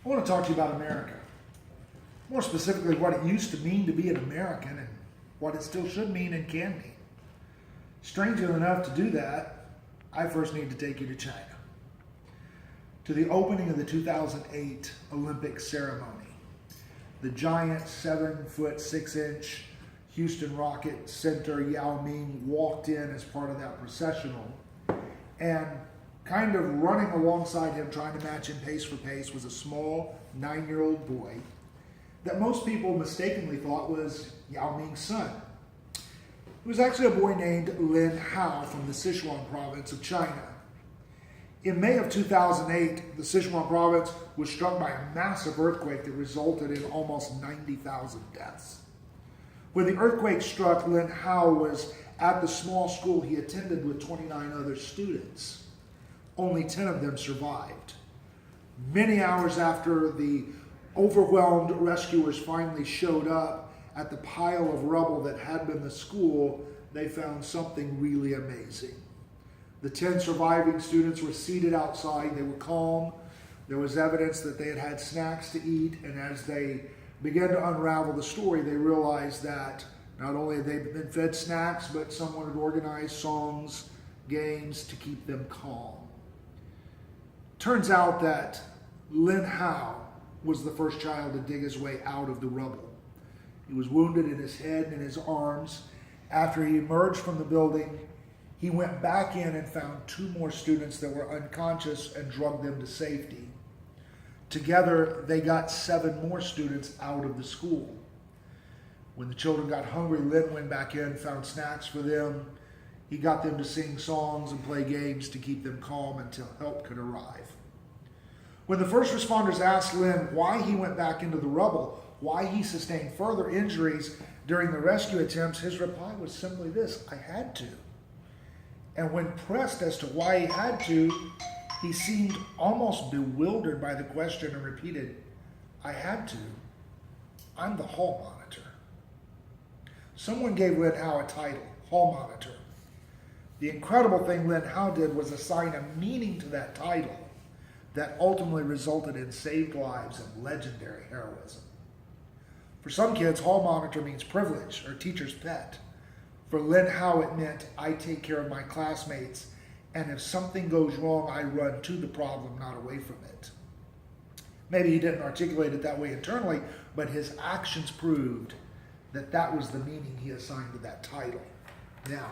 I want to talk to you about America. More specifically, what it used to mean to be an American and what it still should mean and can mean. Strangely enough, to do that, I first need to take you to China, to the opening of the 2008 Olympic ceremony. The giant 7'6" Houston Rocket center Yao Ming walked in as part of that processional, and kind of running alongside him, trying to match him pace for pace, was a small 9-year-old boy that most people mistakenly thought was Yao Ming's son. It was actually a boy named Lin Hao from the Sichuan province of China. In May of 2008, the Sichuan province was struck by a massive earthquake that resulted in almost 90,000 deaths. When the earthquake struck, Lin Hao was at the small school he attended with 29 other students. Only 10 of them survived. Many hours after the overwhelmed rescuers finally showed up at the pile of rubble that had been the school, they found something really amazing. The 10 surviving students were seated outside. They were calm. There was evidence that they had had snacks to eat, and as they began to unravel the story, they realized that not only had they been fed snacks, but someone had organized songs, games to keep them calm. Turns out that Lin Hao was the first child to dig his way out of the rubble. He was wounded in his head and in his arms. After he emerged from the building, he went back in and found 2 more students that were unconscious and drugged them to safety. Together, they got 7 more students out of the school. When the children got hungry, Lin went back in, found snacks for them. He got them to sing songs and play games to keep them calm until help could arrive. When the first responders asked Lin why he went back into the rubble, why he sustained further injuries during the rescue attempts, his reply was simply this: I had to. And when pressed as to why he had to, he seemed almost bewildered by the question and repeated, I had to. I'm the hall monitor. Someone gave Lin Hao a title, hall monitor. The incredible thing Lin Hao did was assign a meaning to that title that ultimately resulted in saved lives and legendary heroism. For some kids, hall monitor means privilege or teacher's pet. For Lin Hao, it meant I take care of my classmates, and if something goes wrong, I run to the problem, not away from it. Maybe he didn't articulate it that way internally, but his actions proved that that was the meaning he assigned to that title. Now,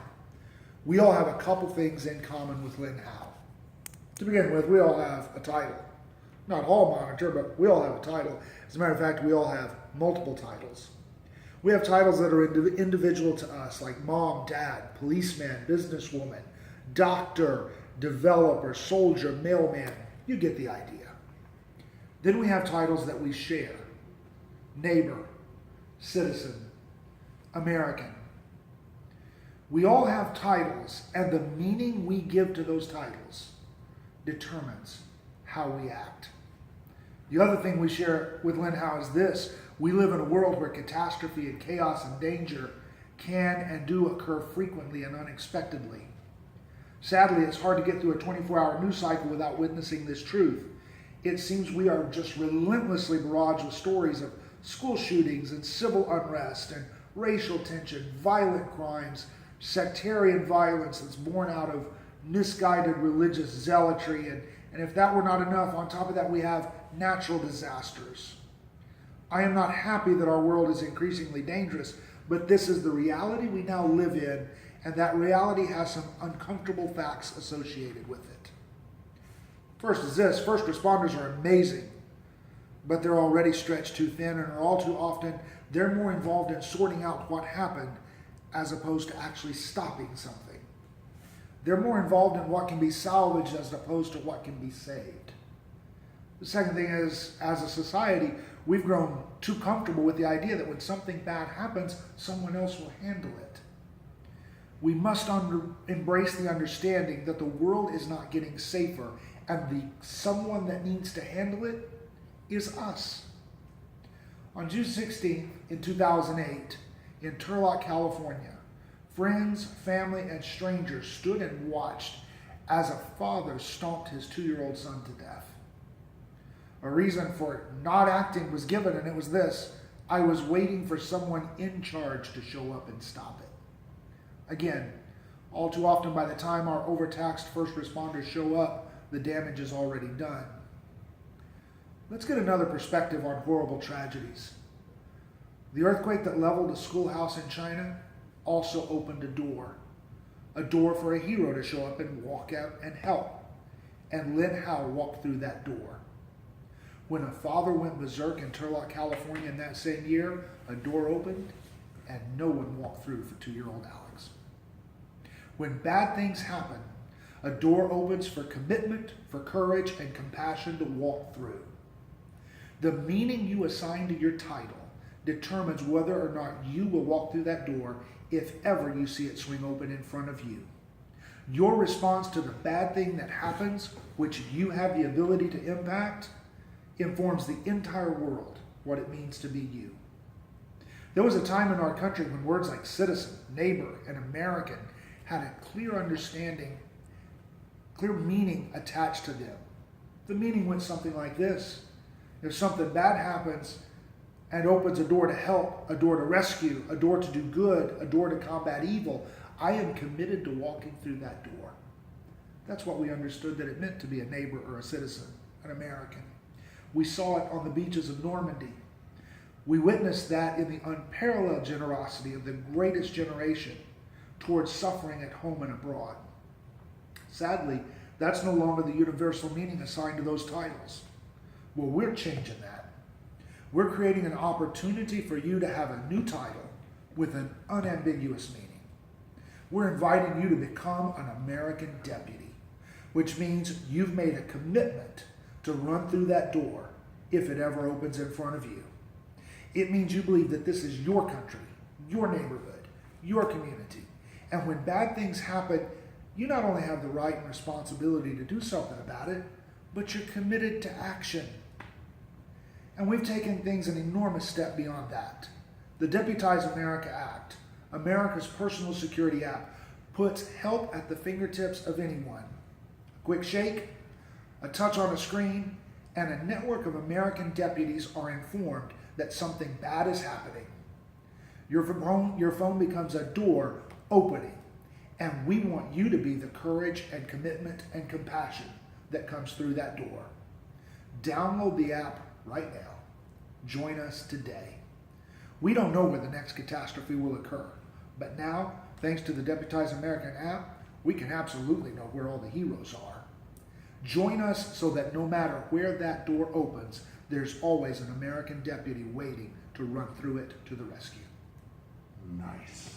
we all have a couple things in common with Lin Hao. To begin with, we all have a title. Not hall monitor, but we all have a title. As a matter of fact, we all have multiple titles. We have titles that are individual to us, like mom, dad, policeman, businesswoman, doctor, developer, soldier, mailman. You get the idea. Then we have titles that we share: neighbor, citizen, American. We all have titles, and the meaning we give to those titles determines how we act. The other thing we share with Lin Hao is this: we live in a world where catastrophe and chaos and danger can and do occur frequently and unexpectedly. Sadly, it's hard to get through a 24-hour news cycle without witnessing this truth. It seems we are just relentlessly barraged with stories of school shootings and civil unrest and racial tension, violent crimes, sectarian violence that's born out of misguided religious zealotry, and if that were not enough, on top of that we have natural disasters. I am not happy that our world is increasingly dangerous, but this is the reality we now live in, and that reality has some uncomfortable facts associated with it. First is this: first responders are amazing, but they're already stretched too thin, and all too often they're more involved in sorting out what happened as opposed to actually stopping something. They're more involved in what can be salvaged as opposed to what can be saved. The second thing is, as a society, we've grown too comfortable with the idea that when something bad happens, someone else will handle it. We must embrace the understanding that the world is not getting safer, and the someone that needs to handle it is us. On June 16th in 2008, in Turlock, California, friends, family, and strangers stood and watched as a father stomped his 2-year-old son to death. A reason for not acting was given, and it was this: I was waiting for someone in charge to show up and stop it. Again, all too often by the time our overtaxed first responders show up, the damage is already done. Let's get another perspective on horrible tragedies. The earthquake that leveled a schoolhouse in China also opened a door for a hero to show up and walk out and help. And Lynn Howe walked through that door. When a father went berserk in Turlock, California in that same year, a door opened and no one walked through for 2-year-old Alex. When bad things happen, a door opens for commitment, for courage, and compassion to walk through. The meaning you assign to your title determines whether or not you will walk through that door if ever you see it swing open in front of you. Your response to the bad thing that happens, which you have the ability to impact, informs the entire world what it means to be you. There was a time in our country when words like citizen, neighbor, and American had a clear understanding, clear meaning attached to them. The meaning went something like this: if something bad happens and opens a door to help, a door to rescue, a door to do good, a door to combat evil, I am committed to walking through that door. That's what we understood that it meant to be a neighbor or a citizen, an American. We saw it on the beaches of Normandy. We witnessed that in the unparalleled generosity of the greatest generation towards suffering at home and abroad. Sadly, that's no longer the universal meaning assigned to those titles. Well, we're changing that. We're creating an opportunity for you to have a new title with an unambiguous meaning. We're inviting you to become an American deputy, which means you've made a commitment to run through that door if it ever opens in front of you. It means you believe that this is your country, your neighborhood, your community. And when bad things happen, you not only have the right and responsibility to do something about it, but you're committed to action. And we've taken things an enormous step beyond that. The Deputize America Act, America's personal security app, puts help at the fingertips of anyone. A quick shake, a touch on a screen, and a network of American deputies are informed that something bad is happening. Your phone becomes a door opening, and we want you to be the courage and commitment and compassion that comes through that door. Download the app right now. Join us today. We don't know where the next catastrophe will occur, but now, thanks to the Deputize American app, we can absolutely know where all the heroes are. Join us so that no matter where that door opens, there's always an American deputy waiting to run through it to the rescue. Nice.